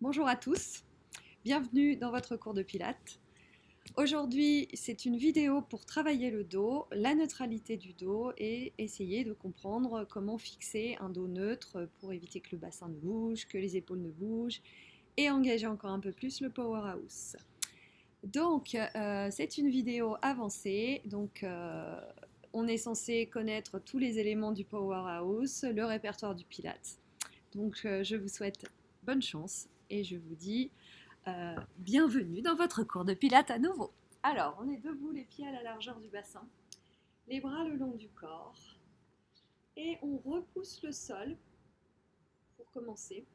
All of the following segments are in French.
Bonjour à tous, bienvenue dans votre cours de Pilates. Aujourd'hui, c'est une vidéo pour travailler le dos, la neutralité du dos et essayer de comprendre comment fixer un dos neutre pour éviter que le bassin ne bouge, que les épaules ne bougent et engager encore un peu plus le powerhouse. Donc, c'est une vidéo avancée, on est censé connaître tous les éléments du powerhouse, le répertoire du Pilates. Donc, je vous souhaite bonne chance et je vous dis bienvenue dans votre cours de Pilates à nouveau. Alors, on est debout, les pieds à la largeur du bassin, les bras le long du corps et on repousse le sol pour commencer.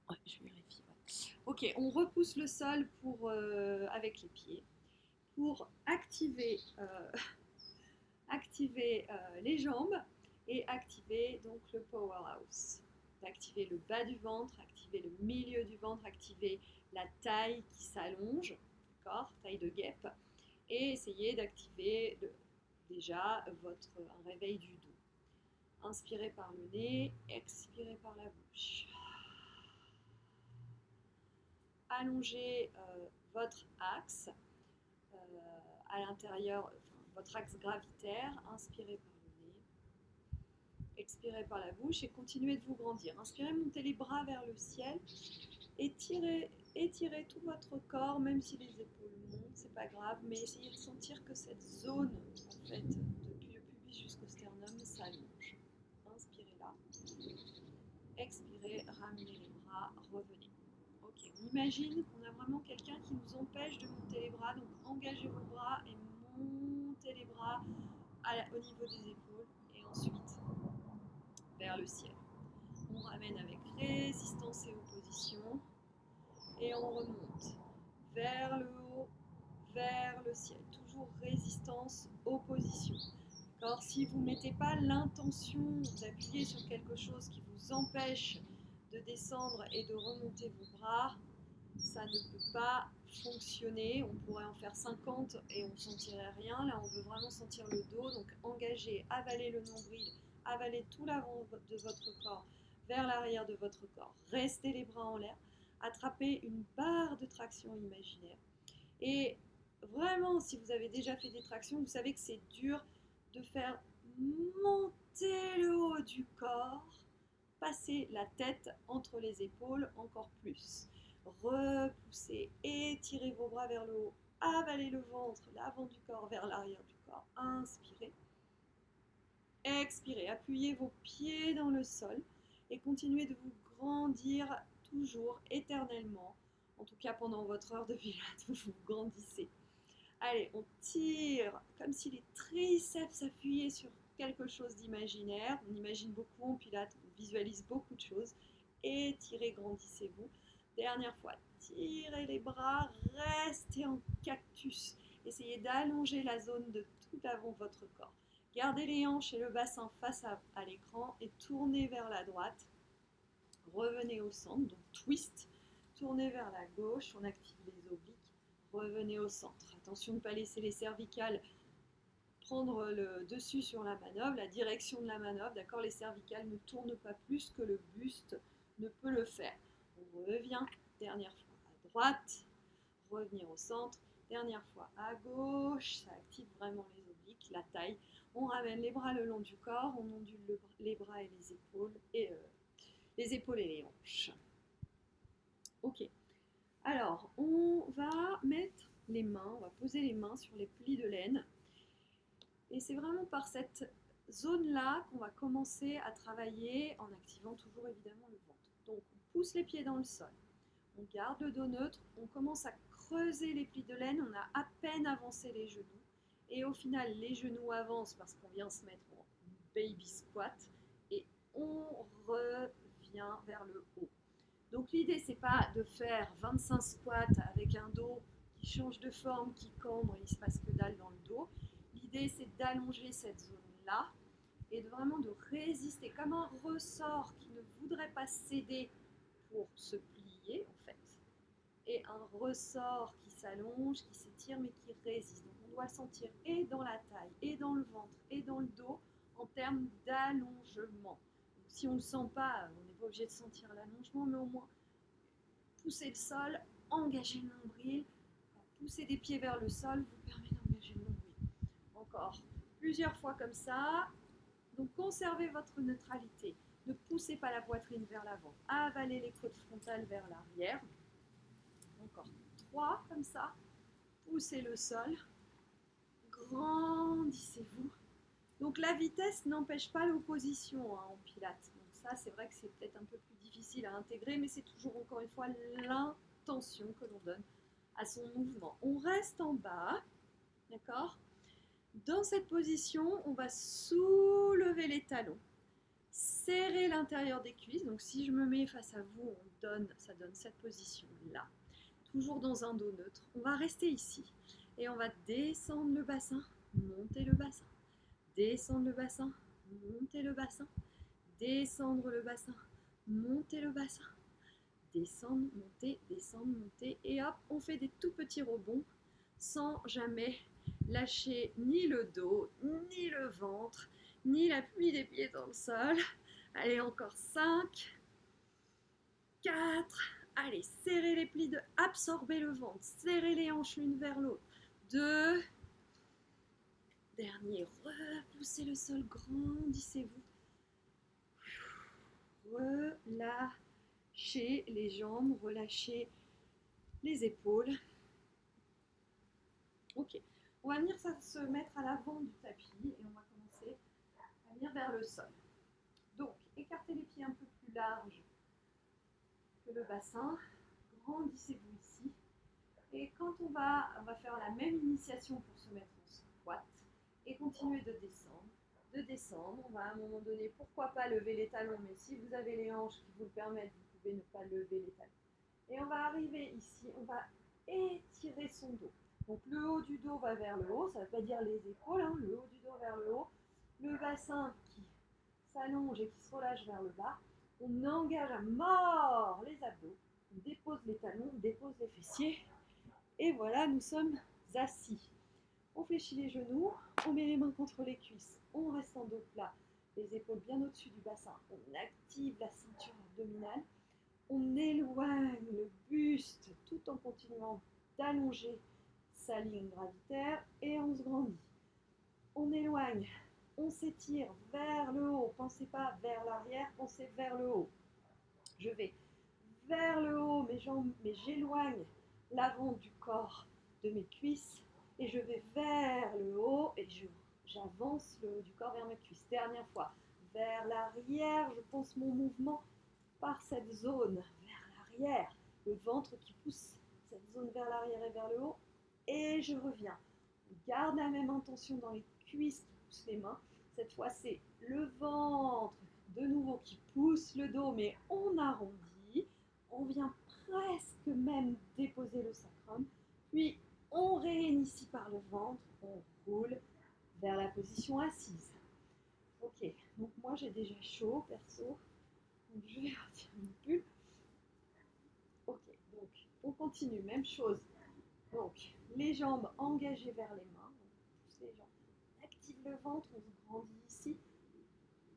Ouais, je vérifie. Ouais. Ok, on repousse le sol avec les pieds pour activer les jambes et activer donc le powerhouse. Activer le bas du ventre, activer le milieu du ventre, activer la taille qui s'allonge, d'accord, taille de guêpe, et essayer d'activer déjà un réveil du dos. Inspirez par le nez, expirez par la bouche. Allongez votre axe à l'intérieur, votre axe gravitaire, inspirez par le nez. Expirez par la bouche et continuez de vous grandir. Inspirez, montez les bras vers le ciel. Étirez tout votre corps, même si les épaules montent, c'est pas grave, mais essayez de sentir que cette zone, en fait, depuis le pubis jusqu'au sternum, s'allonge. Inspirez là. Expirez, ramenez les bras, revenez. Ok, on imagine qu'on a vraiment quelqu'un qui nous empêche de monter les bras, donc engagez vos bras et montez les bras au niveau des épaules et ensuite vers le ciel. On ramène avec résistance et opposition et on remonte vers le haut, vers le ciel. Toujours résistance, opposition. D'accord ? Si vous ne mettez pas l'intention d'appuyer sur quelque chose qui vous empêche de descendre et de remonter vos bras, ça ne peut pas fonctionner. On pourrait en faire 50 et on ne sentirait rien. Là, on veut vraiment sentir le dos. Donc, engagez, avalez le nombril, avalez tout l'avant de votre corps vers l'arrière de votre corps. Restez les bras en l'air. Attrapez une barre de traction imaginaire. Et vraiment, si vous avez déjà fait des tractions, vous savez que c'est dur de faire monter le haut du corps, passer la tête entre les épaules encore plus. Repoussez, étirez vos bras vers le haut, avalez le ventre, l'avant du corps vers l'arrière du corps. Inspirez. Expirez, appuyez vos pieds dans le sol et continuez de vous grandir toujours, éternellement. En tout cas, pendant votre heure de pilates, vous vous grandissez. Allez, on tire comme si les triceps appuyaient sur quelque chose d'imaginaire. On imagine beaucoup en pilates, on visualise beaucoup de choses. Étirez, grandissez-vous. Dernière fois, tirez les bras, restez en cactus. Essayez d'allonger la zone de tout avant votre corps. Gardez les hanches et le bassin face à l'écran et tournez vers la droite. Revenez au centre, donc twist. Tournez vers la gauche, on active les obliques. Revenez au centre. Attention de ne pas laisser les cervicales prendre le dessus sur la manœuvre, la direction de la manœuvre. D'accord, les cervicales ne tournent pas plus que le buste ne peut le faire. On revient, dernière fois à droite, revenir au centre, dernière fois à gauche, ça active vraiment les obliques, la taille. On ramène les bras le long du corps, on ondule les bras et les épaules et les hanches. Ok. Alors, on va mettre les mains, on va poser les mains sur les plis de laine. Et c'est vraiment par cette zone-là qu'on va commencer à travailler en activant toujours évidemment le ventre. Donc, on pousse les pieds dans le sol. On garde le dos neutre, on commence à creuser les plis de laine, on a à peine avancé les genoux. Et au final, les genoux avancent parce qu'on vient se mettre en baby squat et on revient vers le haut. Donc l'idée, c'est pas de faire 25 squats avec un dos qui change de forme, qui cambre, il ne se passe que dalle dans le dos. L'idée, c'est d'allonger cette zone-là et vraiment de résister comme un ressort qui ne voudrait pas céder pour se plier, en fait. Et un ressort qui s'allonge, qui s'étire, mais qui résiste. Donc on doit le sentir et dans la taille, et dans le ventre, et dans le dos, en termes d'allongement. Donc Si on ne le sent pas, on n'est pas obligé de sentir l'allongement, mais au moins pousser le sol, engager le nombril, pousser des pieds vers le sol vous permet d'engager le nombril. Encore plusieurs fois comme ça. Donc conservez votre neutralité. Ne poussez pas la poitrine vers l'avant. Avalez les côtes frontales vers l'arrière. Encore 3 comme ça. Poussez le sol. Grandissez-vous. Donc la vitesse n'empêche pas l'opposition en pilates. Donc ça, c'est vrai que c'est peut-être un peu plus difficile à intégrer, mais c'est toujours encore une fois l'intention que l'on donne à son mouvement. On reste en bas, d'accord ? Dans cette position, on va soulever les talons, serrer l'intérieur des cuisses. Donc si je me mets face à vous, ça donne cette position-là. Toujours dans un dos neutre. On va rester ici et on va descendre le bassin, monter le bassin, descendre le bassin, monter le bassin, descendre le bassin, monter le bassin, descendre, monter et hop, on fait des tout petits rebonds sans jamais lâcher ni le dos, ni le ventre, ni l'appui des pieds dans le sol. Allez, encore 5, 4, allez, serrez les plis, absorbez le ventre, serrez les hanches l'une vers l'autre. 2, dernier, repoussez le sol, grandissez-vous. Relâchez les jambes, relâchez les épaules. Ok, on va venir se mettre à l'avant du tapis et on va commencer à venir vers le sol. Donc, écartez les pieds un peu plus larges que le bassin, grandissez-vous ici. Et quand on va faire la même initiation pour se mettre en squat et continuer de descendre. On va à un moment donné, pourquoi pas lever les talons, mais si vous avez les hanches qui vous le permettent, vous pouvez ne pas lever les talons. Et on va arriver ici, on va étirer son dos. Donc le haut du dos va vers le haut, ça ne veut pas dire les épaules, hein, le haut du dos vers le haut. Le bassin qui s'allonge et qui se relâche vers le bas. On engage à mort les abdos, on dépose les talons, on dépose les fessiers. Et voilà, nous sommes assis. On fléchit les genoux, on met les mains contre les cuisses, on reste en dos plat, les épaules bien au-dessus du bassin, on active la ceinture abdominale, on éloigne le buste tout en continuant d'allonger sa ligne gravitaire et on se grandit. On éloigne, on s'étire vers le haut, pensez pas vers l'arrière, pensez vers le haut. Je vais vers le haut mes jambes, mais j'éloigne l'avant du corps de mes cuisses et je vais vers le haut et j'avance le haut du corps vers mes cuisses. Dernière fois, vers l'arrière, je pense mon mouvement par cette zone, vers l'arrière, le ventre qui pousse cette zone vers l'arrière et vers le haut, et je reviens. On garde la même intention dans les cuisses qui poussent les mains. Cette fois, c'est le ventre de nouveau qui pousse le dos, mais on arrondit. On vient presque même déposer le sacrum, puis on réinitie par le ventre, on roule vers la position assise. Ok, donc moi j'ai déjà chaud perso, donc je vais retirer mon pull. Ok, donc on continue, même chose. Donc les jambes engagées vers les mains, on pousse les jambes, on active le ventre, on se grandit ici,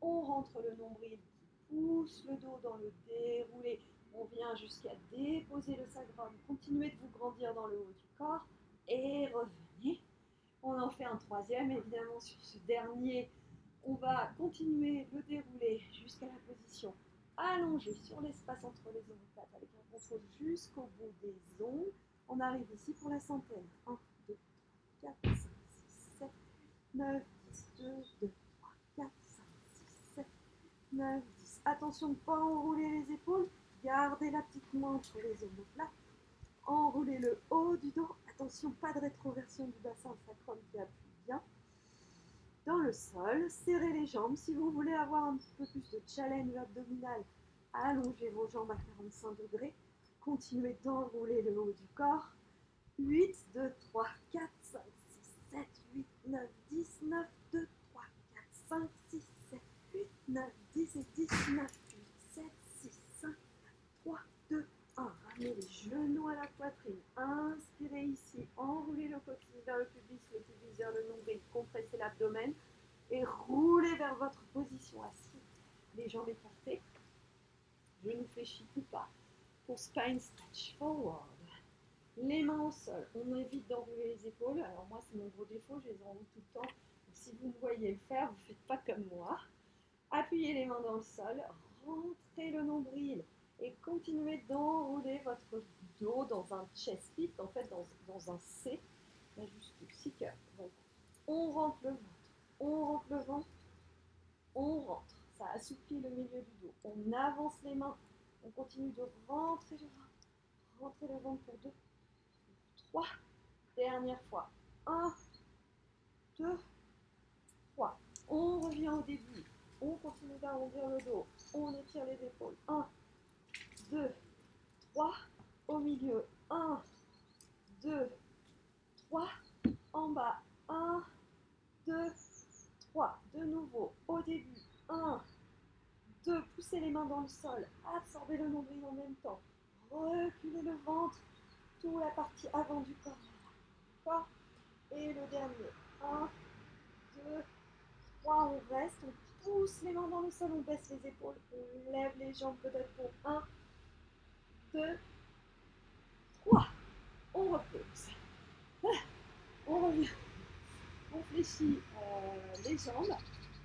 on rentre le nombril qui pousse le dos dans le déroulé. On vient jusqu'à déposer le sacrum, continuez de vous grandir dans le haut du corps et revenez. On en fait un troisième, évidemment sur ce dernier, on va continuer le déroulé jusqu'à la position allongée sur l'espace entre les omoplates avec un contrôle jusqu'au bout des ongles. On arrive ici pour la centaine. 1, 2, 3, 4, 5, 6, 7, 9, 10, 2, 2, 3, 4, 5, 6, 7, 9, 10. Attention de ne pas enrouler les épaules. Gardez la petite main entre les omoplates. Enroulez le haut du dos. Attention, pas de rétroversion du bassin, le sacrum qui appuie bien dans le sol. Serrez les jambes. Si vous voulez avoir un petit peu plus de challenge abdominal, allongez vos jambes à 45 degrés. Continuez d'enrouler le haut du corps. 8, 2, 3, 4, 5, 6, 7, 8, 9, 10, 9, 2, 3, 4, 5, 6, 7, 8, 9, 10 et 10, 9, 8, 7, 6, 5, 3, 2, 1. Ramenez les genoux à la poitrine. Inspirez ici. Enroulez le coccyx vers le pubis vers le nombril. Compressez l'abdomen et roulez vers votre position assise. Les jambes écartées genou fléchi ou pas. Pour spine stretch forward. Les mains au sol. On évite d'enrouler les épaules. Alors moi, c'est mon gros défaut, je les enroule tout le temps. Donc, si vous me voyez le faire, vous ne faites pas comme moi. Appuyez les mains dans le sol, rentrez le nombril et continuez d'enrouler votre dos dans un chest lift, en fait dans un C, majuscule, 6 cœurs. Donc on rentre le ventre, on rentre le ventre, on rentre. Ça assouplit le milieu du dos. On avance les mains, on continue de rentrer le ventre. Rentrez le ventre pour 2, 3. Dernière fois. 1, 2, 3. On revient au début. On continue d'arrondir le dos. On étire les épaules. 1, 2, 3. Au milieu. 1, 2, 3. En bas. 1, 2, 3. De nouveau. Au début. 1, 2. Poussez les mains dans le sol. Absorbez le nombril en même temps. Reculez le ventre. Toute la partie avant du corps. D'accord ? Et le dernier. 1, 2, 3. On reste. On pousse les mains dans le sol. On baisse les épaules. On lève les jambes peut-être pour 1, 2, 3. On repose. On revient. On fléchit les jambes.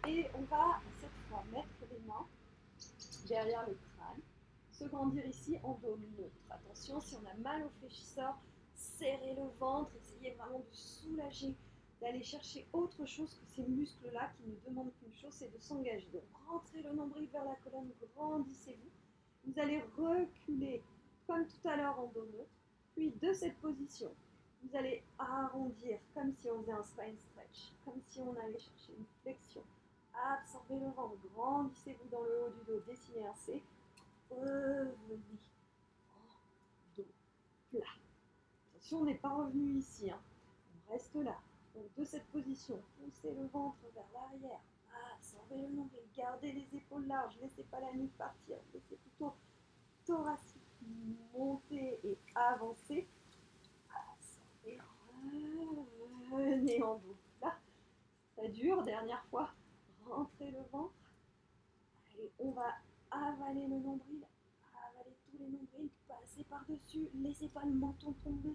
Et on va cette fois mettre les mains derrière le crâne. Se grandir ici en dos neutre. Attention, si on a mal au fléchisseur, serrez le ventre. Essayez vraiment de soulager, d'aller chercher autre chose que ces muscles-là qui ne demandent qu'une chose, c'est de s'engager. Donc rentrez le nombril vers la colonne, grandissez-vous. Vous allez reculer comme tout à l'heure en dos neutre. Puis de cette position, vous allez arrondir comme si on faisait un spine stretch, comme si on allait chercher une flexion. Absorbez le ventre, grandissez-vous dans le haut du dos, dessinez un C. Revenez en dos plat. Attention, on n'est pas revenu ici, hein. On reste là. Donc de cette position, poussez le ventre vers l'arrière. Absorbez le nombril, gardez les épaules larges, laissez pas la nuque partir, laissez plutôt thoracique monter et avancer. Absorbez, revenez en dos plat. Ça dure, dernière fois. Rentrez le ventre. Allez, on va avaler le nombril, avaler tous les nombrils, passez par-dessus, laissez pas le menton tomber,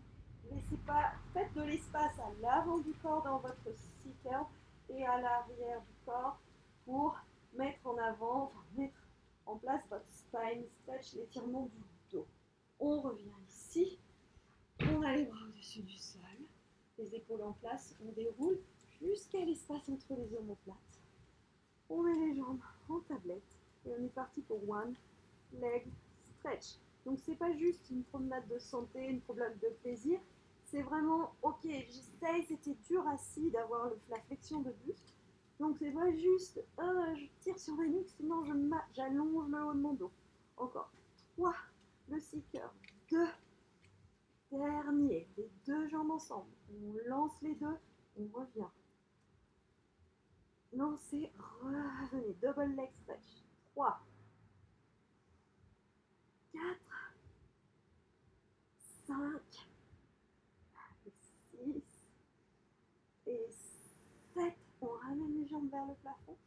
laissez pas, faites de l'espace à l'avant du corps dans votre C-curve et à l'arrière du corps pour mettre en avant, enfin mettre en place votre spine stretch, l'étirement du dos. On revient ici, on a les bras au-dessus du sol, les épaules en place, on déroule jusqu'à l'espace entre les omoplates. On met les jambes en tablette et on est parti pour one leg stretch. Donc c'est pas juste une promenade de santé, une promenade de plaisir, c'est vraiment ok, j'essaye, c'était dur assis d'avoir la flexion de buste. Donc c'est pas juste je tire sur ma nuque, sinon j'allonge le haut de mon dos. Encore 3, le C-curve, 2, dernier, les deux jambes ensemble. On lance les deux, on revient. Lancez, revenez, double leg stretch. 3, 4, 5, 6 et 7. On ramène les jambes vers le plafond.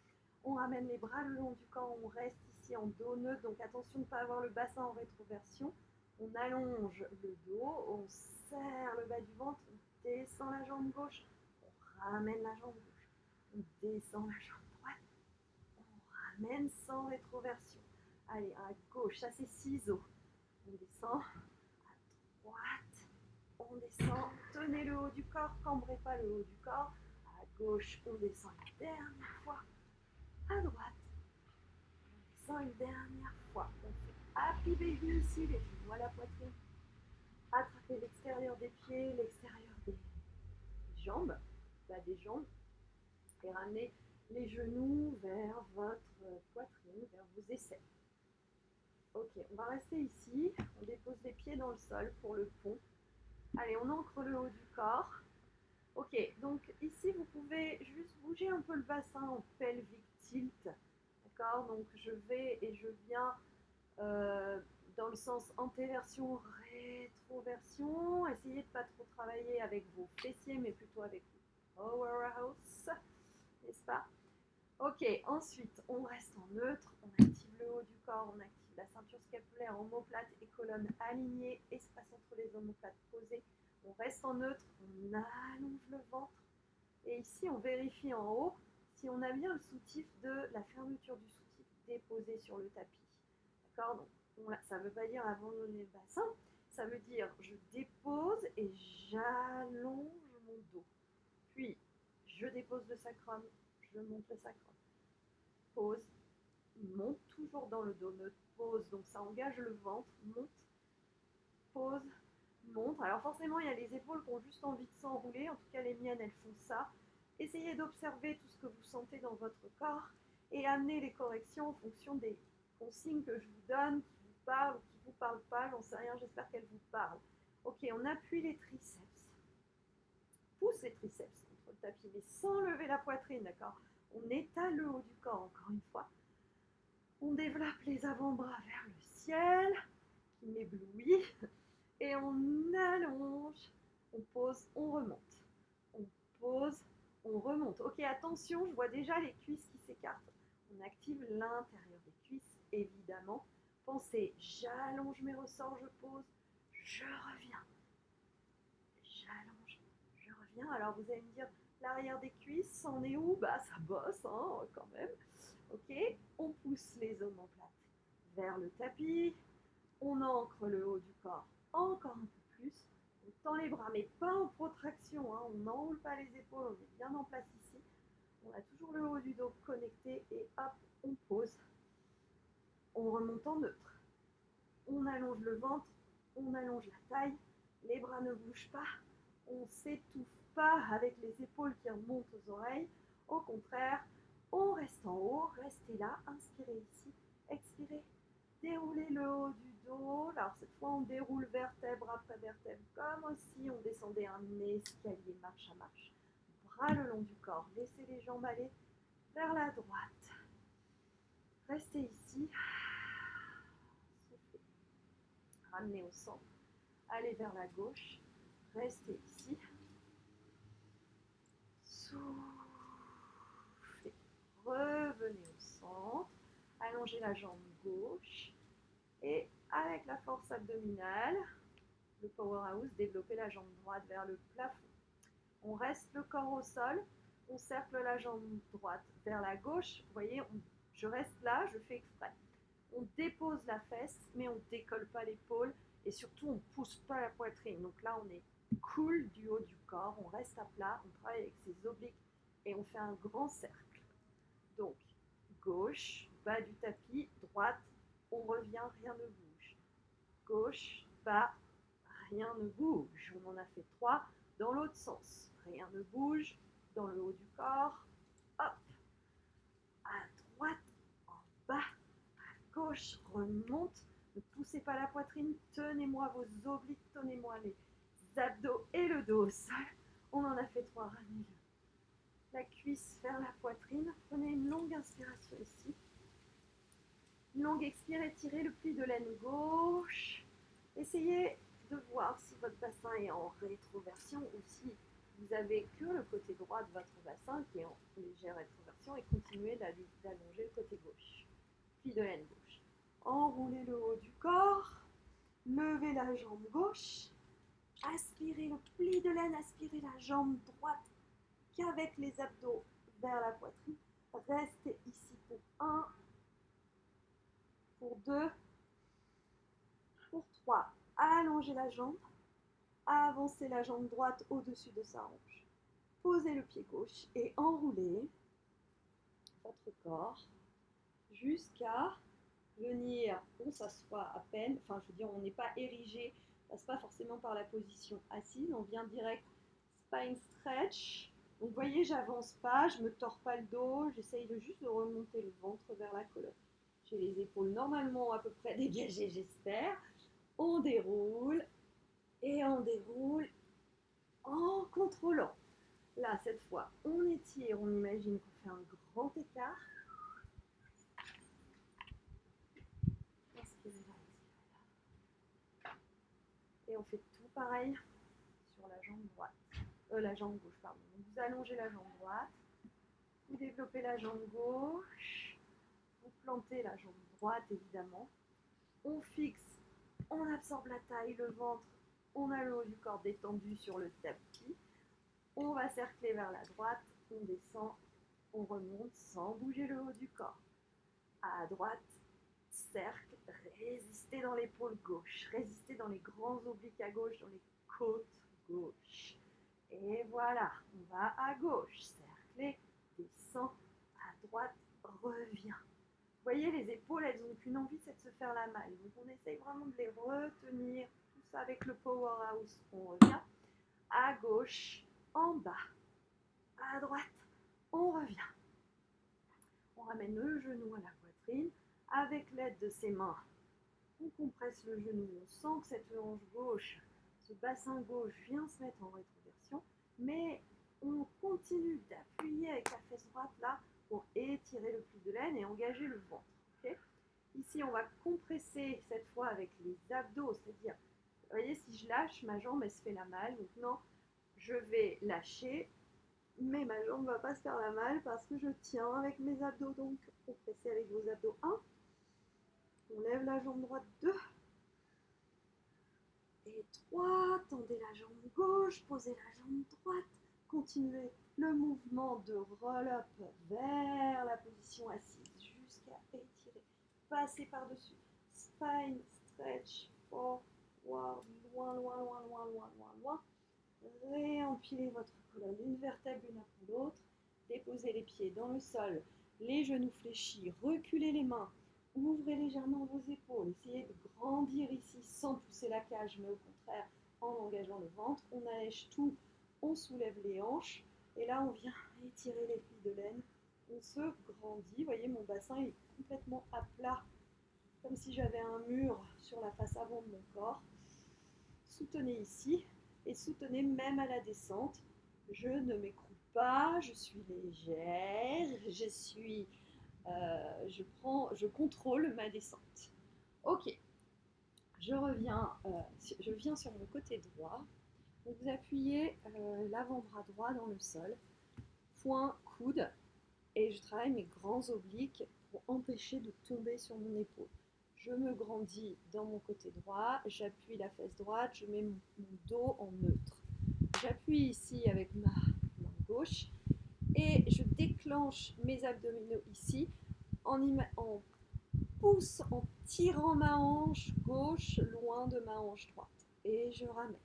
On ramène les bras le long du corps. On reste ici en dos neutre. Donc attention de ne pas avoir le bassin en rétroversion. On allonge le dos. On serre le bas du ventre. On descend la jambe gauche. On ramène la jambe gauche. On descend la jambe droite. On ramène sans rétroversion. Allez, à gauche, ça c'est ciseaux. On descend. À droite, on descend. Tenez le haut du corps, cambrez pas le haut du corps. À gauche, on descend la dernière fois. À droite, on descend une dernière fois. On fait happy baby ici, les genoux à la poitrine. Attrapez l'extérieur des pieds, l'extérieur des jambes, des jambes. Et ramenez les genoux vers votre poitrine, vers vos aisselles. Ok, on va rester ici. On dépose les pieds dans le sol pour le pont. Allez, on ancre le haut du corps. Ok, donc ici, vous pouvez juste bouger un peu le bassin en pelvic tilt. D'accord, donc je vais et je viens dans le sens antéversion, rétroversion. Essayez de ne pas trop travailler avec vos fessiers, mais plutôt avec vos powerhouse, n'est-ce pas? Ok, ensuite, on reste en neutre. On active le haut du corps, on active la ceinture scapulaire, omoplate et colonne alignée, espace entre les omoplates posées. On reste en neutre, on allonge le ventre. Et ici, on vérifie en haut si on a bien le soutif de la fermeture du soutif déposé sur le tapis. D'accord? Donc, ça ne veut pas dire abandonner le bassin, ça veut dire je dépose et j'allonge mon dos. Puis, je dépose le sacrum, je monte le sacrum. Pose, monte toujours dans le dos, neutre, pose, donc ça engage le ventre, monte, pose, monte. Alors forcément, il y a les épaules qui ont juste envie de s'enrouler, en tout cas les miennes, elles font ça. Essayez d'observer tout ce que vous sentez dans votre corps et amenez les corrections en fonction des consignes que je vous donne, qui vous parlent ou qui ne vous parlent pas, j'en sais rien, j'espère qu'elles vous parlent. Ok, on appuie les triceps, pousse les triceps contre le tapis, mais sans lever la poitrine, d'accord? On étale le haut du corps, encore une fois. On développe les avant-bras vers le ciel, qui m'éblouit, et on allonge, on pose, on remonte. On pose, on remonte. Ok, attention, je vois déjà les cuisses qui s'écartent. On active l'intérieur des cuisses, évidemment. Pensez, j'allonge mes ressorts, je pose, je reviens. J'allonge, je reviens. Alors vous allez me dire, l'arrière des cuisses, c'en est où? Bah ça bosse, hein, quand même. Ok, on pousse les omoplates vers le tapis, on ancre le haut du corps encore un peu plus, on tend les bras, mais pas en protraction, hein, on n'enroule pas les épaules, on est bien en place ici, on a toujours le haut du dos connecté et hop, on pose, on remonte en neutre, on allonge le ventre, on allonge la taille, les bras ne bougent pas, on ne s'étouffe pas avec les épaules qui remontent aux oreilles, au contraire, on reste en haut, restez là, inspirez ici, expirez, déroulez le haut du dos. Alors cette fois, on déroule vertèbre après vertèbre, comme si on descendait un escalier marche à marche. Bras le long du corps, laissez les jambes aller vers la droite. Restez ici. Soufflez. Ramenez au centre. Allez vers la gauche. Restez ici. Soufflez. Revenez au centre. Allongez la jambe gauche. Et avec la force abdominale, le powerhouse, développez la jambe droite vers le plafond. On reste le corps au sol, on cercle la jambe droite vers la gauche. Vous voyez, je reste là, je fais exprès. On dépose la fesse, mais on ne décolle pas l'épaule et surtout on ne pousse pas la poitrine. Donc là, on est cool du haut du corps, on reste à plat, on travaille avec ses obliques et on fait un grand cercle. Donc, gauche, bas du tapis, droite, on revient, rien ne bouge. Gauche, bas, rien ne bouge. On en a fait 3 dans l'autre sens. Rien ne bouge dans le haut du corps. Hop. À droite, en bas, à gauche, remonte. Ne poussez pas la poitrine. Tenez-moi vos obliques, tenez-moi les abdos et le dos au sol. On en a fait 3. Ramenez-le. La cuisse vers la poitrine. Prenez une longue inspiration ici. Une longue expire, étirez le pli de laine gauche. Essayez de voir si votre bassin est en rétroversion ou si vous avez que le côté droit de votre bassin qui est en légère rétroversion et continuez d'allonger le côté gauche. Pli de laine gauche. Enroulez le haut du corps, levez la jambe gauche, aspirez le pli de laine, aspirez la jambe droite qu'avec les abdos vers la poitrine. Restez ici pour 1, pour 2, pour 3. Allongez la jambe. Avancez la jambe droite au-dessus de sa hanche. Posez le pied gauche et enroulez votre corps jusqu'à venir, on s'assoit à peine, enfin je veux dire on n'est pas érigé, on passe pas forcément par la position assise, on vient direct spine stretch. Donc vous voyez, j'avance pas, je me tords pas le dos, j'essaye juste de remonter le ventre vers la colonne. J'ai les épaules normalement à peu près dégagées, j'espère. On déroule et on déroule en contrôlant. Là, cette fois, on étire, on imagine qu'on fait un grand écart. Inspirez là, inspirez là. Et on fait tout pareil sur la jambe droite. La jambe gauche, pardon. Donc, vous allongez la jambe droite, vous développez la jambe gauche, vous plantez la jambe droite, évidemment. On fixe, on absorbe la taille, le ventre, on a le haut du corps détendu sur le tapis. On va cercler vers la droite, on descend, on remonte sans bouger le haut du corps. À droite, cercle, résistez dans l'épaule gauche, résistez dans les grands obliques à gauche, dans les côtes gauche. Et voilà, on va à gauche, cerclez, descend, à droite, revient. Vous voyez, les épaules, elles n'ont qu'une envie, c'est de se faire la malle. Donc on essaye vraiment de les retenir, tout ça avec le powerhouse. On revient à gauche, en bas, à droite, on revient. On ramène le genou à la poitrine. Avec l'aide de ses mains, on compresse le genou. On sent que cette hanche gauche, ce bassin gauche vient se mettre en rétroversion. Mais on continue d'appuyer avec la fesse droite là pour étirer le pli de laine et engager le ventre. Okay. Ici, on va compresser cette fois avec les abdos. C'est-à-dire, vous voyez, si je lâche, ma jambe, elle se fait la malle. Donc non, je vais lâcher. Mais ma jambe ne va pas se faire la malle parce que je tiens avec mes abdos. Donc, compressez avec vos abdos 1. On lève la jambe droite 2. Et 3. Tendez la jambe gauche, posez la jambe droite. Continuez le mouvement de roll-up vers la position assise jusqu'à étirer. Passez par-dessus. Spine, stretch, forward, loin, loin, loin, loin, loin, loin, loin. Réempilez votre colonne, une vertèbre une après l'autre. Déposez les pieds dans le sol, les genoux fléchis, reculez les mains, ouvrez légèrement vos épaules. Essayez de grandir ici sans pousser la cage, mais au contraire en engageant le ventre. On allège tout, on soulève les hanches. Et là, on vient étirer les plis de laine. On se grandit. Vous voyez, mon bassin est complètement à plat, comme si j'avais un mur sur la face avant de mon corps. Soutenez ici. Et soutenez même à la descente. Je ne m'écroule pas, je suis légère, je contrôle ma descente. Ok, je viens sur mon côté droit. Donc vous appuyez l'avant-bras droit dans le sol, poing, coude, et je travaille mes grands obliques pour empêcher de tomber sur mon épaule. Je me grandis dans mon côté droit, j'appuie la fesse droite, je mets mon dos en neutre. J'appuie ici avec ma main gauche et je déclenche mes abdominaux ici en tirant ma hanche gauche loin de ma hanche droite. Et je ramène.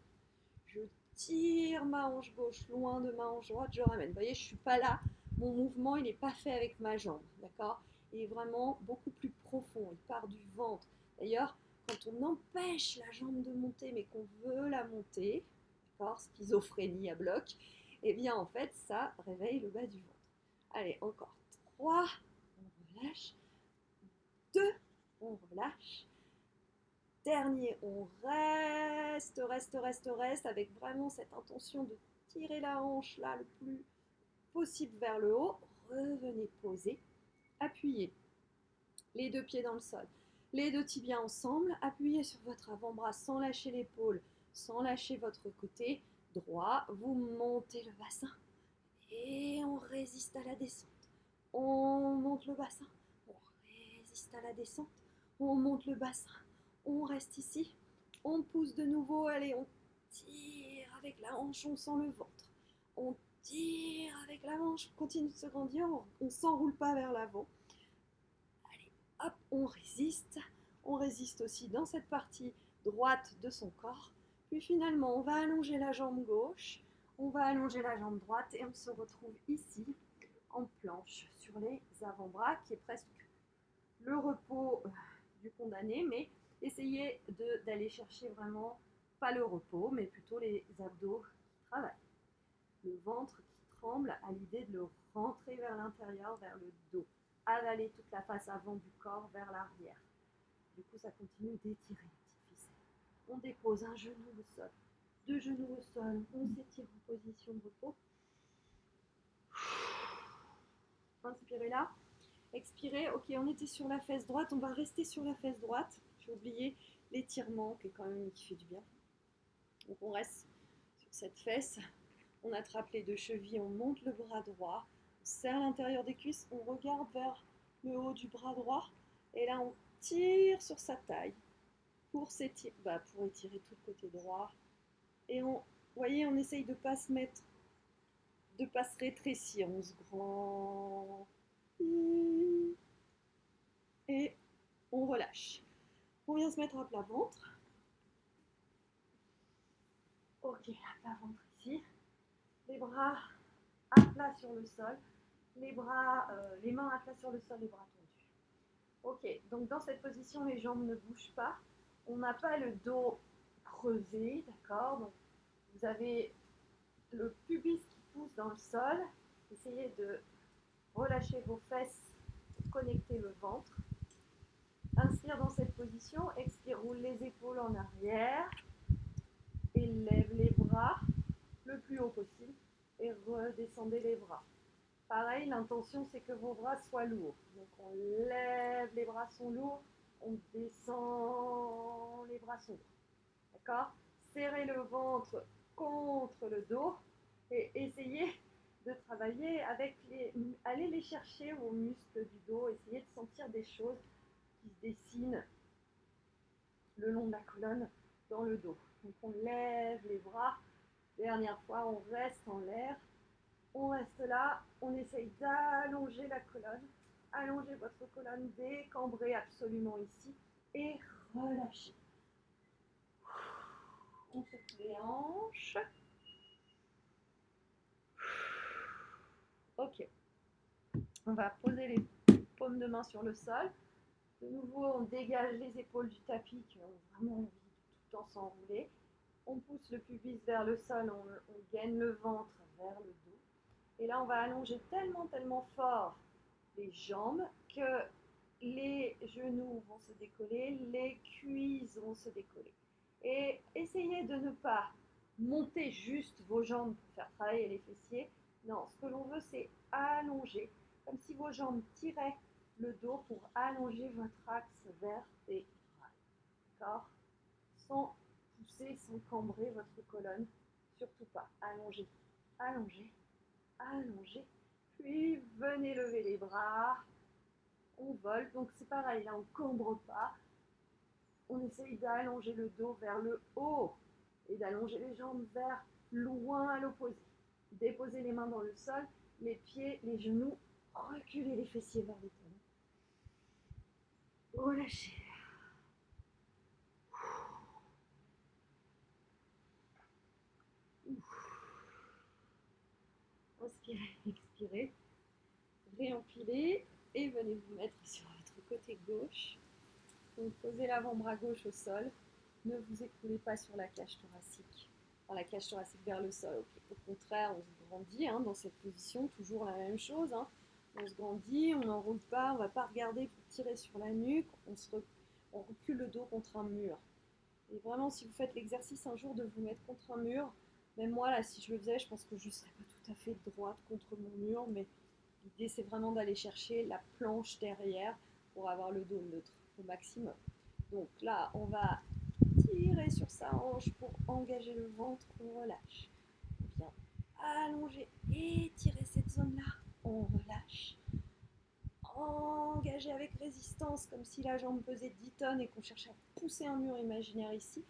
Je tire ma hanche gauche loin de ma hanche droite, je ramène. Vous voyez, je ne suis pas là. Mon mouvement, il n'est pas fait avec ma jambe, d'accord? Il est vraiment beaucoup plus profond. Il part du ventre. D'ailleurs, quand on empêche la jambe de monter, mais qu'on veut la monter, d'accord, schizophrénie à bloc, eh bien, en fait, ça réveille le bas du ventre. Allez, encore 3, on relâche. 2, on relâche. Dernier, on reste avec vraiment cette intention de tirer la hanche là le plus possible vers le haut. Revenez poser, appuyez les deux pieds dans le sol, les deux tibias ensemble, appuyez sur votre avant-bras sans lâcher l'épaule, sans lâcher votre côté droit. Vous montez le bassin et on résiste à la descente. On monte le bassin, on résiste à la descente, on monte le bassin. On reste ici, on pousse de nouveau, allez, on tire avec la hanche, on sent le ventre. On tire avec la hanche, on continue de se grandir, on ne s'enroule pas vers l'avant. Allez, hop, on résiste aussi dans cette partie droite de son corps. Puis finalement, on va allonger la jambe gauche, on va allonger la jambe droite et on se retrouve ici en planche sur les avant-bras, qui est presque le repos du condamné, mais essayez d'aller chercher vraiment, pas le repos, mais plutôt les abdos qui travaillent. Le ventre qui tremble à l'idée de le rentrer vers l'intérieur, vers le dos. Avaler toute la face avant du corps vers l'arrière. Du coup, ça continue d'étirer les petites ficelles. On dépose un genou au sol, deux genoux au sol, on s'étire en position de repos. Inspirez là. Expirez, ok, on était sur la fesse droite, on va rester sur la fesse droite. J'ai oublié l'étirement qui est quand même qui fait du bien. Donc on reste sur cette fesse, on attrape les deux chevilles, on monte le bras droit, on serre l'intérieur des cuisses, on regarde vers le haut du bras droit et là on tire sur sa taille. pour s'étirer, pour étirer tout le côté droit. Et vous voyez, on essaye de pas se mettre, de pas se rétrécir. On se grandit et on relâche. On vient se mettre à plat ventre. Ok, à plat ventre ici. Les bras à plat sur le sol. Les mains à plat sur le sol, les bras tendus. Ok, donc dans cette position, les jambes ne bougent pas. On n'a pas le dos creusé, d'accord? Donc vous avez le pubis qui pousse dans le sol. Essayez de relâcher vos fesses, connecter le ventre. Inspire dans cette position, expire, roule les épaules en arrière, élève les bras le plus haut possible et redescendez les bras. Pareil, l'intention c'est que vos bras soient lourds. Donc on lève, les bras sont lourds, on descend, les bras sont lourds. D'accord? Serrez le ventre contre le dos et essayez de travailler avec allez les chercher aux muscles du dos, essayez de sentir des choses qui se dessinent le long de la colonne dans le dos. Donc on lève les bras, dernière fois on reste en l'air, on reste là, on essaye d'allonger la colonne, allongez votre colonne, décambrez absolument ici et relâchez. On secoue les hanches. Ok. On va poser les paumes de main sur le sol. De nouveau, on dégage les épaules du tapis qui ont vraiment envie de tout le temps s'enrouler. On pousse le pubis vers le sol, on gaine le ventre vers le dos. Et là, on va allonger tellement fort les jambes que les genoux vont se décoller, les cuisses vont se décoller. Et essayez de ne pas monter juste vos jambes pour faire travailler les fessiers. Non, ce que l'on veut, c'est allonger, comme si vos jambes tiraient le dos pour allonger votre axe vertébral. D'accord? Sans pousser, sans cambrer votre colonne. Surtout pas. Allongez, allongez, allongez. Puis venez lever les bras. On vole. Donc c'est pareil, là on ne cambre pas. On essaye d'allonger le dos vers le haut et d'allonger les jambes vers loin à l'opposé. Déposez les mains dans le sol, les pieds, les genoux, reculez les fessiers vers les talons. Relâchez. Inspirez, expirez. Réempilez et venez vous mettre sur votre côté gauche. Donc posez l'avant-bras gauche au sol. Ne vous écroulez pas sur la cage thoracique. Enfin, la cage thoracique vers le sol. Okay. Au contraire, on se grandit dans cette position, toujours la même chose. On se grandit, on n'enroule pas, on ne va pas regarder pour tirer sur la nuque. On recule le dos contre un mur. Et vraiment, si vous faites l'exercice un jour de vous mettre contre un mur, même moi, là, si je le faisais, je pense que je ne serais pas tout à fait droite contre mon mur, mais l'idée, c'est vraiment d'aller chercher la planche derrière pour avoir le dos neutre au maximum. Donc là, on va tirer sur sa hanche pour engager le ventre, on relâche. On vient allonger, étirer cette zone-là, on relâche. Engager avec résistance, comme si la jambe pesait 10 tonnes et qu'on cherchait à pousser un mur imaginaire ici.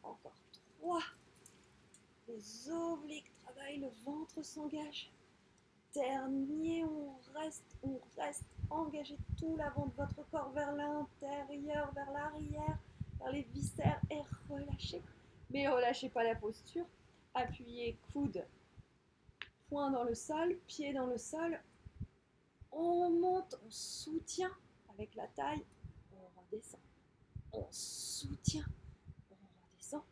Encore 3. Les obliques travaillent, le ventre s'engage. Dernier, on reste engagé tout l'avant de votre corps vers l'intérieur, vers l'arrière, vers les viscères et relâchez. Mais relâchez pas la posture. Appuyez coude, poing dans le sol, pied dans le sol. On monte, on soutient avec la taille, on redescend. On soutient, on redescend.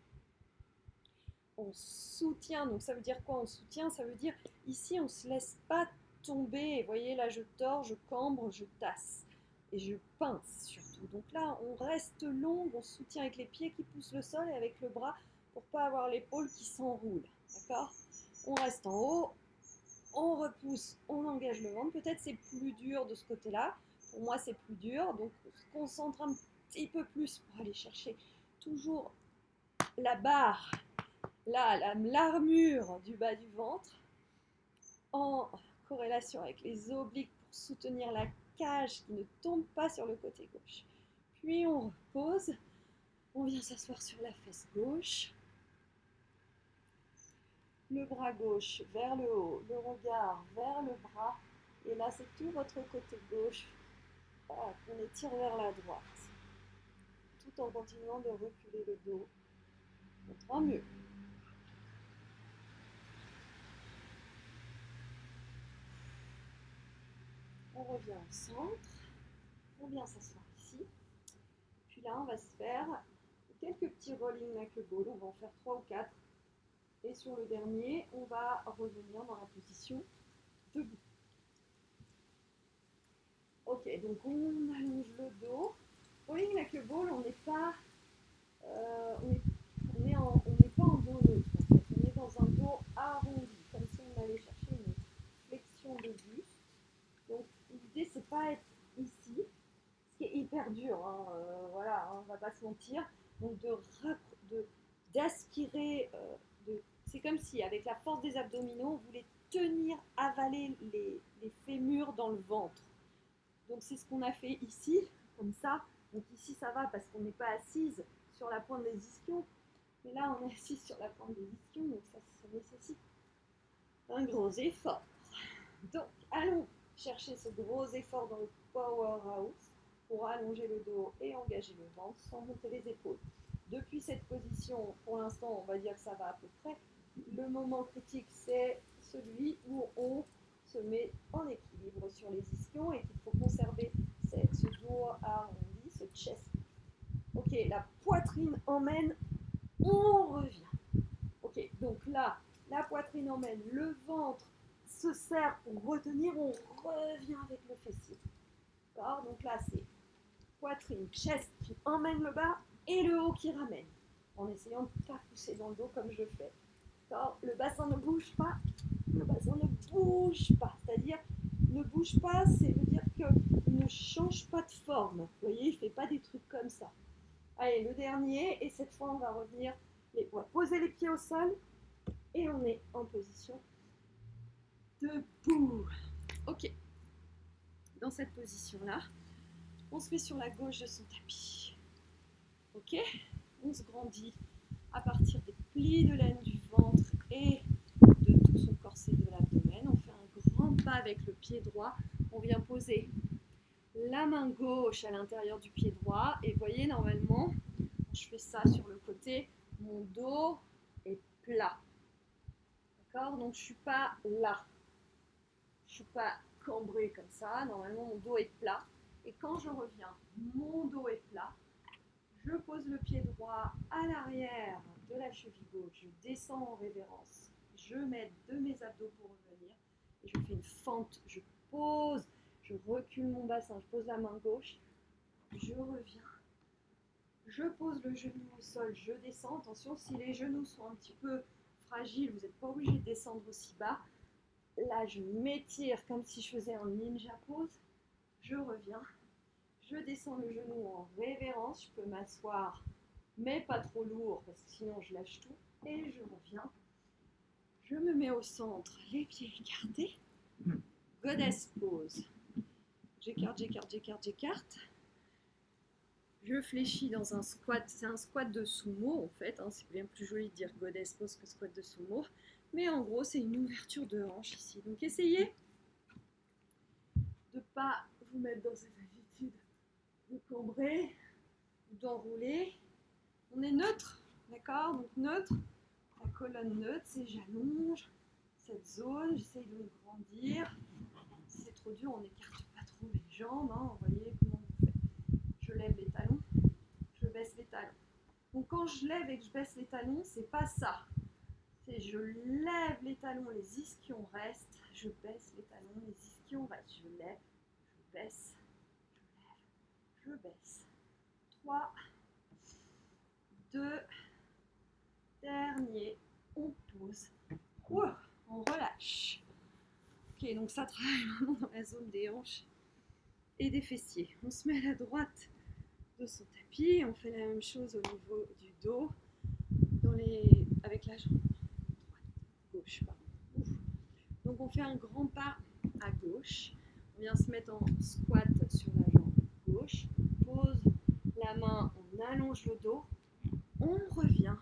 On soutient, donc ça veut dire quoi? On soutient, ça veut dire ici on ne se laisse pas tomber. Vous voyez là, je tords, je cambre, je tasse et je pince surtout. Donc là, on reste long, on soutient avec les pieds qui poussent le sol et avec le bras pour pas avoir l'épaule qui s'enroule. D'accord? On reste en haut, on repousse, on engage le ventre. Peut-être c'est plus dur de ce côté-là. Pour moi, c'est plus dur. Donc, on se concentre un petit peu plus pour aller chercher toujours la barre, là, l'armure du bas du ventre, en corrélation avec les obliques pour soutenir la cage qui ne tombe pas sur le côté gauche. Puis, on repose. On vient s'asseoir sur la fesse gauche. Le bras gauche vers le haut, le regard vers le bras. Et là, c'est tout votre côté gauche qu'on étire vers la droite. Tout en continuant de reculer le dos contre un mur. On revient au centre. On vient s'asseoir ici. Puis là, on va se faire quelques petits rolling knuckle ball. On va en faire 3 ou 4. Et sur le dernier, on va revenir dans la position debout. Ok, donc on allonge le dos. Rolling knuckle ball, on n'est pas, on n'est pas en dos neutre. En fait. On est dans un dos arrondi, comme si on allait chercher une flexion de buste. Donc l'idée, c'est pas être ici, ce qui est hyper dur. Voilà, on va pas se mentir. Donc d'aspirer. C'est comme si, avec la force des abdominaux, on voulait tenir, avaler les fémurs dans le ventre. Donc c'est ce qu'on a fait ici, comme ça. Donc ici ça va parce qu'on n'est pas assise sur la pointe des ischions. Mais là on est assise sur la pointe des ischions, donc ça nécessite un gros effort. Donc allons chercher ce gros effort dans le powerhouse pour allonger le dos et engager le ventre sans monter les épaules. Depuis cette position, pour l'instant, on va dire que ça va à peu près. Le moment critique, c'est celui où on se met en équilibre sur les ischions et qu'il faut conserver ce dos arrondi, ce chest. Ok, la poitrine emmène, on revient. Ok, donc là, la poitrine emmène, le ventre se serre pour retenir, on revient avec le fessier. D'accord, donc là, c'est poitrine, chest qui emmène le bas et le haut qui ramène, en essayant de ne pas pousser dans le dos comme je fais. Alors, le bassin ne bouge pas, le bassin ne bouge pas, c'est-à-dire ne bouge pas, ça veut dire qu'il ne change pas de forme. Vous voyez, il ne fait pas des trucs comme ça. Allez, le dernier, et cette fois on va revenir, on va poser les pieds au sol et on est en position debout. Ok, dans cette position-là, on se met sur la gauche de son tapis. Ok, on se grandit à partir des plis de laine du ventre et de tout son corset de l'abdomen. On fait un grand pas avec le pied droit. On vient poser la main gauche à l'intérieur du pied droit. Et vous voyez, normalement, quand je fais ça sur le côté, mon dos est plat. D'accord? Donc, je ne suis pas là. Je ne suis pas cambrée comme ça. Normalement, mon dos est plat. Et quand je reviens, mon dos est plat. Je pose le pied droit à l'arrière de la cheville gauche, je descends en révérence, je m'aide de mes abdos pour revenir, et je fais une fente, je pose, je recule mon bassin, je pose la main gauche, je reviens, je pose le genou au sol, je descends, attention si les genoux sont un petit peu fragiles, vous n'êtes pas obligé de descendre aussi bas, là je m'étire comme si je faisais un ninja pose, je reviens, je descends le genou en révérence, je peux m'asseoir, mais pas trop lourd parce que sinon je lâche tout. Et je reviens. Je me mets au centre, les pieds écartés. Goddess pose. J'écarte, j'écarte, j'écarte, j'écarte. Je fléchis dans un squat. C'est un squat de sumo en fait. C'est bien plus joli de dire goddess pose que squat de sumo. Mais en gros, c'est une ouverture de hanche ici. Donc essayez de ne pas vous mettre dans cette attitude de cambrer ou d'enrouler. On est neutre, d'accord? Donc neutre, la colonne neutre, c'est j'allonge cette zone, j'essaye de me grandir. Si c'est trop dur, on n'écarte pas trop les jambes, Vous voyez comment on fait. Je lève les talons, je baisse les talons. Donc quand je lève et que je baisse les talons, c'est pas ça. C'est je lève les talons, les ischions restent, je baisse les talons, les ischions restent. Je lève, je baisse, je lève, je baisse. 3, 2, dernier, on pose, on relâche. Ok, donc ça travaille vraiment dans la zone des hanches et des fessiers. On se met à la droite de son tapis, on fait la même chose au niveau du dos, avec la jambe droite, gauche, pardon. Donc on fait un grand pas à gauche, on vient se mettre en squat sur la jambe gauche, pose la main, on allonge le dos, On revient,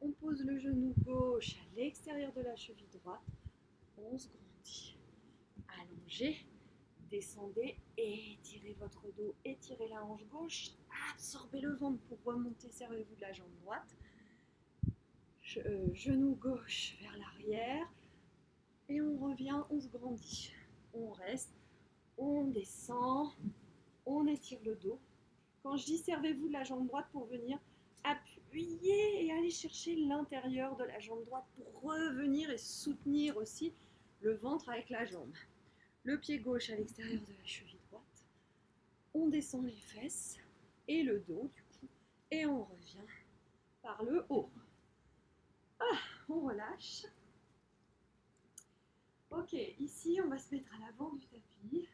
on pose le genou gauche à l'extérieur de la cheville droite, on se grandit, allongez, descendez, étirez votre dos, étirez la hanche gauche, absorbez le ventre pour remonter, servez-vous de la jambe droite, genou gauche vers l'arrière, et on revient, on se grandit, on reste, on descend, on étire le dos. Quand je dis servez-vous de la jambe droite pour venir appuyer et aller chercher l'intérieur de la jambe droite pour revenir et soutenir aussi le ventre avec la jambe. Le pied gauche à l'extérieur de la cheville droite. On descend les fesses et le dos du coup et on revient par le haut. On relâche. Ok, ici on va se mettre à l'avant du tapis.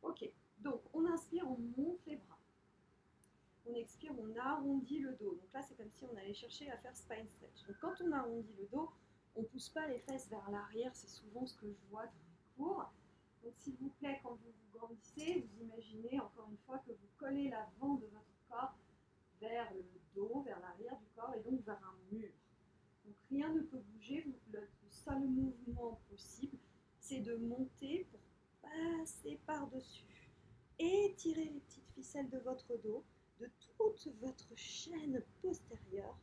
Ok, donc on inspire, on monte les bras. On expire, on arrondit le dos. Donc là, c'est comme si on allait chercher à faire spine stretch. Donc quand on arrondit le dos, on ne pousse pas les fesses vers l'arrière. C'est souvent ce que je vois dans les cours. Donc s'il vous plaît, quand vous vous grandissez, vous imaginez encore une fois que vous collez l'avant de votre corps vers le dos, vers l'arrière du corps et donc vers un mur. Donc rien ne peut bouger. Le seul mouvement possible, c'est de monter pour passer par-dessus. Étirez les petites ficelles de votre dos, de toute votre chaîne postérieure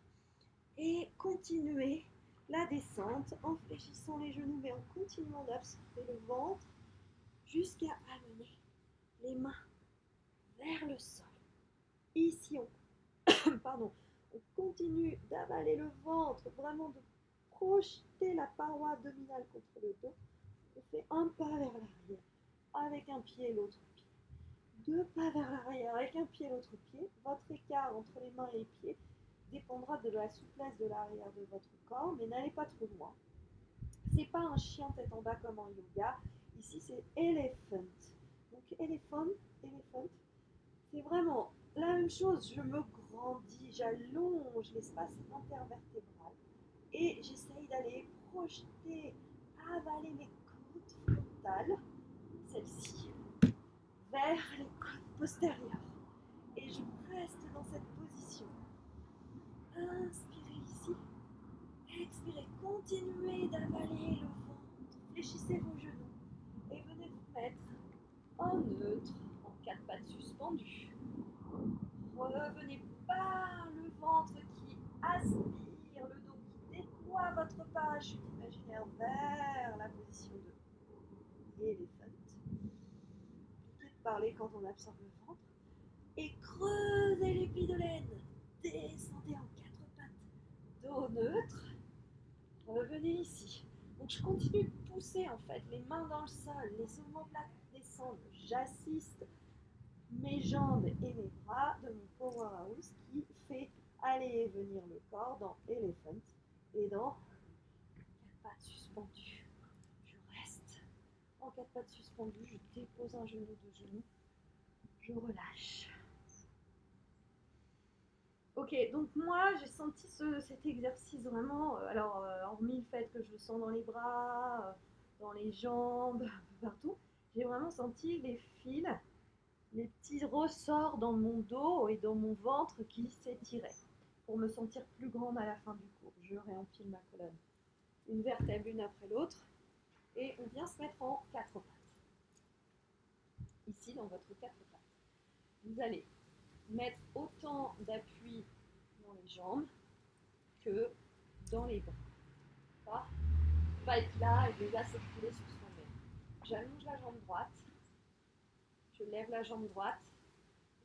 et continuez la descente en fléchissant les genoux mais en continuant d'absorber le ventre jusqu'à amener les mains vers le sol. Ici, on continue d'avaler le ventre, vraiment de projeter la paroi abdominale contre le dos. On fait un pas vers l'arrière avec un pied et l'autre pied. 2 pas vers l'arrière avec un pied et l'autre pied. Votre écart entre les mains et les pieds dépendra de la souplesse de l'arrière de votre corps, mais n'allez pas trop loin. C'est pas un chien tête en bas comme en yoga. Ici, c'est elephant. Donc, elephant, c'est vraiment la même chose. Je me grandis, j'allonge l'espace intervertébral et j'essaye d'aller projeter, avaler mes côtes frontales, celle-ci, vers les côtes postérieures. Et je reste dans cette position. Inspirez ici. Expirez. Continuez d'avaler le ventre. Fléchissez vos genoux. Et venez vous mettre en neutre, en 4 pattes suspendues. Revenez par le ventre qui aspire, le dos qui déploie votre parachute imaginaire vers la position de l'éléphant. Évitez de parler quand on absorbe le ventre. Et creusez les plis de laine. Descendez en 4 pattes. Dos neutre. Revenez ici. Donc je continue de pousser en fait les mains dans le sol, les omoplates descendent. J'assiste mes jambes et mes bras de mon powerhouse qui fait aller et venir le corps dans elephant et dans 4 pattes suspendues. Je reste en 4 pattes suspendues, je dépose un genou, 2 genoux, je relâche. Ok, donc moi j'ai senti cet exercice vraiment, hormis le fait que je le sens dans les bras, dans les jambes, un peu partout, j'ai vraiment senti les fils, les petits ressorts dans mon dos et dans mon ventre qui s'étiraient pour me sentir plus grande à la fin du cours. Je réempile ma colonne, une vertèbre une après l'autre, et on vient se mettre en 4 pattes. Ici, dans votre 4 pattes, vous allez mettre autant d'appui dans les jambes que dans les bras. On va être là et déjà s'écouler sur soi-même. J'allonge la jambe droite, je lève la jambe droite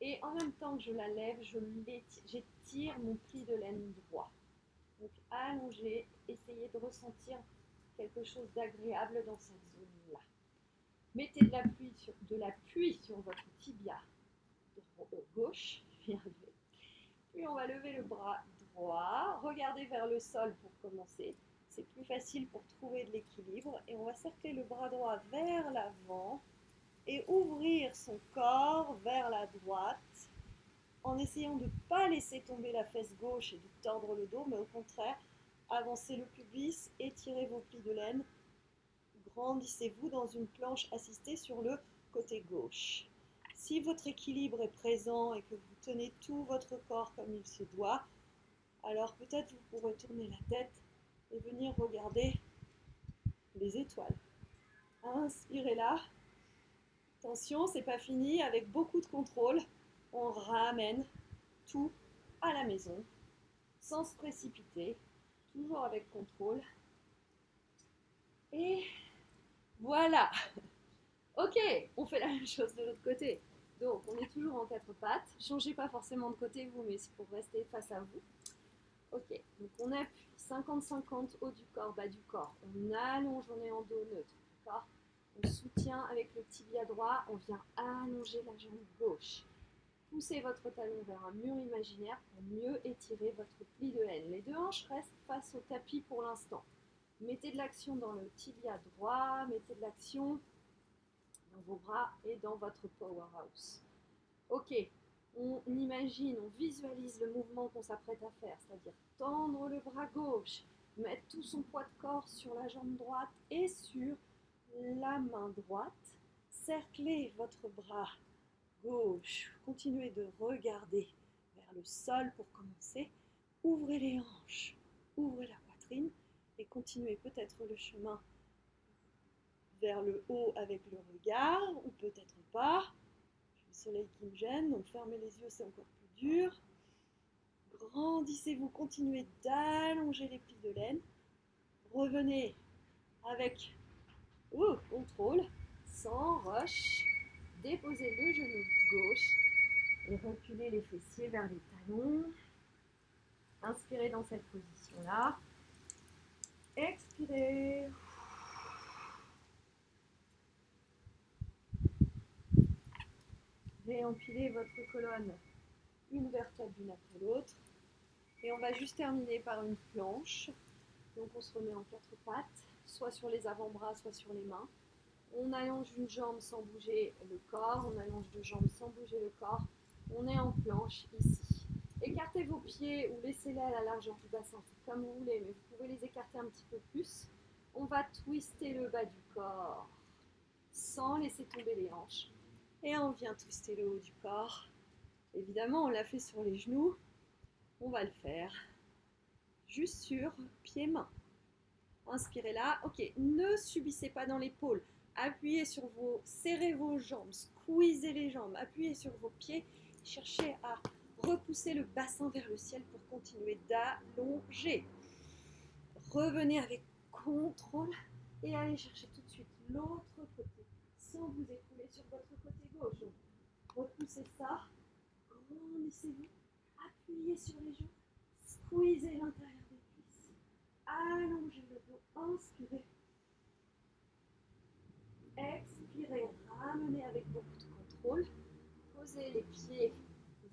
et en même temps que je la lève, j'étire mon pli de laine droit. Donc allongez, essayez de ressentir quelque chose d'agréable dans cette zone-là. Mettez de l'appui sur votre tibia gauche, puis on va lever le bras droit, regardez vers le sol pour commencer, c'est plus facile pour trouver de l'équilibre, et on va cercler le bras droit vers l'avant et ouvrir son corps vers la droite en essayant de ne pas laisser tomber la fesse gauche et de tordre le dos, mais au contraire, avancez le pubis, étirez vos plis de laine, grandissez-vous dans une planche assistée sur le côté gauche. Si votre équilibre est présent et que vous tenez tout votre corps comme il se doit, alors peut-être vous pourrez tourner la tête et venir regarder les étoiles. Inspirez là. Attention, c'est pas fini. Avec beaucoup de contrôle, on ramène tout à la maison, sans se précipiter, toujours avec contrôle. Et voilà. Ok, on fait la même chose de l'autre côté. Donc, on est toujours en quatre pattes. Changez pas forcément de côté vous, mais c'est pour rester face à vous. Ok, donc on appuie 50-50 haut du corps, bas du corps. On allonge, on est en dos neutre. D'accord ? On soutient avec le tibia droit, on vient allonger la jambe gauche. Poussez votre talon vers un mur imaginaire pour mieux étirer votre pli de haine. Les deux hanches restent face au tapis pour l'instant. Mettez de l'action dans le tibia droit, mettez de l'action dans vos bras et dans votre powerhouse. Ok, on imagine, on visualise le mouvement qu'on s'apprête à faire, c'est-à-dire tendre le bras gauche, mettre tout son poids de corps sur la jambe droite et sur la main droite. Cerclez votre bras gauche, continuez de regarder vers le sol pour commencer. Ouvrez les hanches, ouvrez la poitrine et continuez peut-être le chemin vers le haut avec le regard, ou peut-être pas. Le soleil qui me gêne, donc fermez les yeux, c'est encore plus dur. Grandissez-vous, continuez d'allonger les plis de laine. Revenez avec contrôle, sans rush. Déposez le genou gauche et reculez les fessiers vers les talons. Inspirez dans cette position-là. Expirez. Réempilez votre colonne, une vertèbre l'une après l'autre. Et on va juste terminer par une planche. Donc on se remet en quatre pattes, soit sur les avant-bras, soit sur les mains. On allonge une jambe sans bouger le corps, on allonge deux jambes sans bouger le corps. On est en planche ici. Écartez vos pieds ou laissez-les à la largeur du bassin, comme vous voulez, mais vous pouvez les écarter un petit peu plus. On va twister le bas du corps sans laisser tomber les hanches. Et on vient twister le haut du corps. Évidemment, on l'a fait sur les genoux. On va le faire juste sur pieds-mains. Inspirez là. Ok, ne subissez pas dans l'épaule. Appuyez sur serrez vos jambes, squeezez les jambes, appuyez sur vos pieds. Cherchez à repousser le bassin vers le ciel pour continuer d'allonger. Revenez avec contrôle et allez chercher tout de suite l'autre côté sans vous écrouler sur votre côté gauche. Donc, repoussez ça, grandissez-vous, appuyez sur les jambes, squeezez l'intérieur des cuisses, allongez le dos, inspirez, expirez, ramenez avec beaucoup de contrôle, posez les pieds,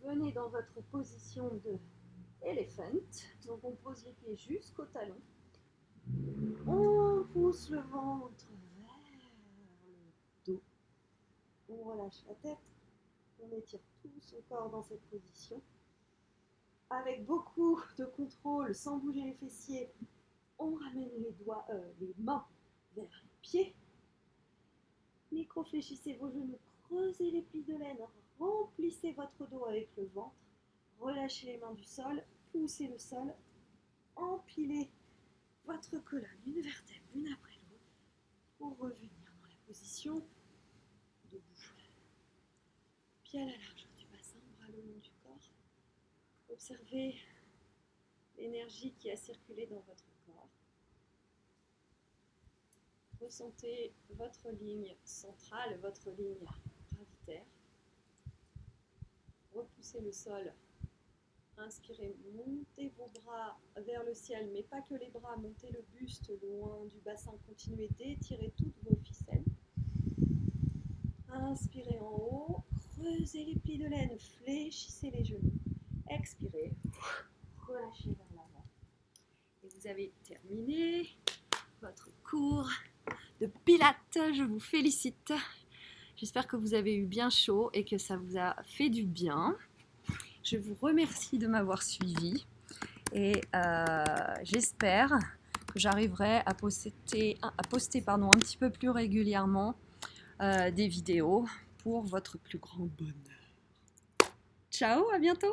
venez dans votre position de elephant, donc on pose les pieds jusqu'au talon, on pousse le ventre vers le dos, on relâche la tête, on étire tout son corps dans cette position. Avec beaucoup de contrôle, sans bouger les fessiers, on ramène les mains vers les pieds. Micro-fléchissez vos genoux, creusez les plis de laine, remplissez votre dos avec le ventre, relâchez les mains du sol, poussez le sol, empilez votre colonne, une vertèbre l'une après l'autre, pour revenir dans la position debout. Pieds à la largeur du bassin, bras le long du corps. Observez l'énergie qui a circulé dans votre corps. Ressentez votre ligne centrale, votre ligne gravitaire. Repoussez le sol. Inspirez, montez vos bras vers le ciel, mais pas que les bras, montez le buste loin du bassin. Continuez d'étirer toutes vos ficelles. Inspirez en haut, creusez les plis de laine, fléchissez les genoux. Expirez, relâchez vers l'avant. Et vous avez terminé votre cours de pilates. Je vous félicite. J'espère que vous avez eu bien chaud et que ça vous a fait du bien. Je vous remercie de m'avoir suivi et j'espère que j'arriverai à poster un petit peu plus régulièrement des vidéos pour votre plus grand bonheur. Ciao, à bientôt!